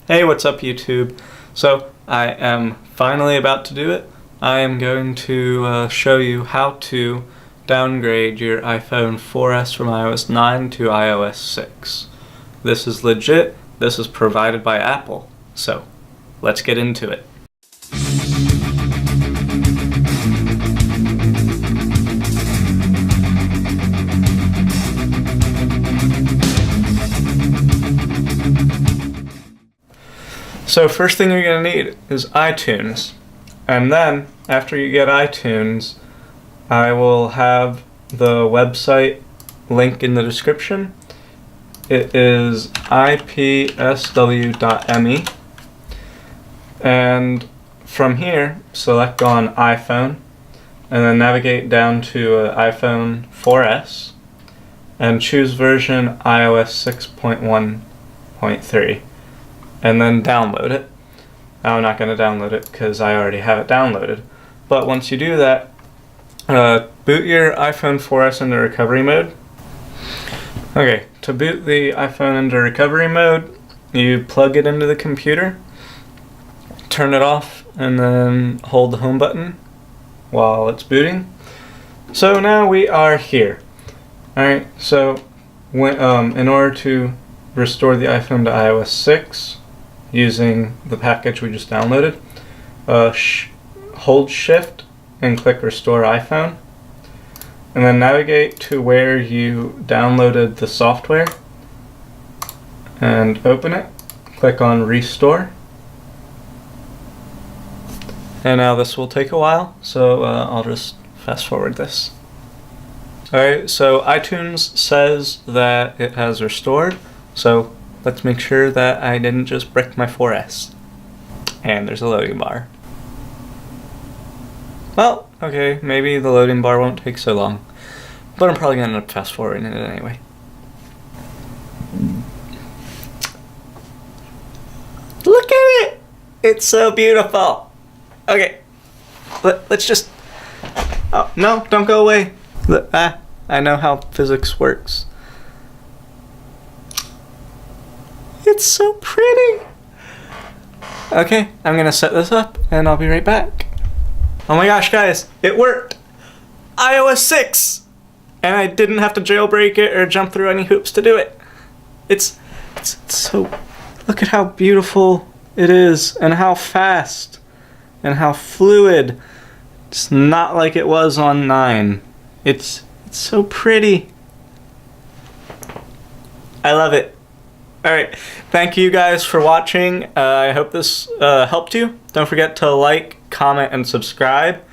Hey, what's up YouTube? So, I am finally about to do it. I am going to show you how to downgrade your iPhone 4S from iOS 9 to iOS 6. This is legit. This is provided by Apple. So, let's get into it. So first thing you're going to need is iTunes, and then after you get iTunes, I will have the website link in the description. It is ipsw.me, and from here select on iPhone and then navigate down to iPhone 4S and choose version iOS 6.1.3. and then download it. Now I'm not going to download it because I already have it downloaded. But once you do that, boot your iPhone 4S into recovery mode. Okay, to boot the iPhone into recovery mode, you plug it into the computer, turn it off, and then hold the home button while it's booting. So now we are here. Alright, so in order to restore the iPhone to iOS 6, using the package we just downloaded, hold shift and click restore iPhone, and then navigate to where you downloaded the software and open it. Click on restore, and now this will take a while, so I'll just fast forward this. Alright, so iTunes says that it has restored, so let's make sure that I didn't just brick my 4S. And there's a loading bar. Well, okay, maybe the loading bar won't take so long, but I'm probably going to end up fast forwarding it anyway. Look at it! It's so beautiful! Okay, let's just... Oh, no, don't go away. I know how physics works. It's so pretty! Okay, I'm gonna set this up and I'll be right back. Oh my gosh, guys, it worked! iOS 6! And I didn't have to jailbreak it or jump through any hoops to do it. It's so... Look at how beautiful it is, and how fast, and how fluid. It's not like it was on 9. It's so pretty. I love it. Alright, thank you guys for watching. I hope this helped you. Don't forget to like, comment, and subscribe.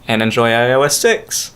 And enjoy iOS 6.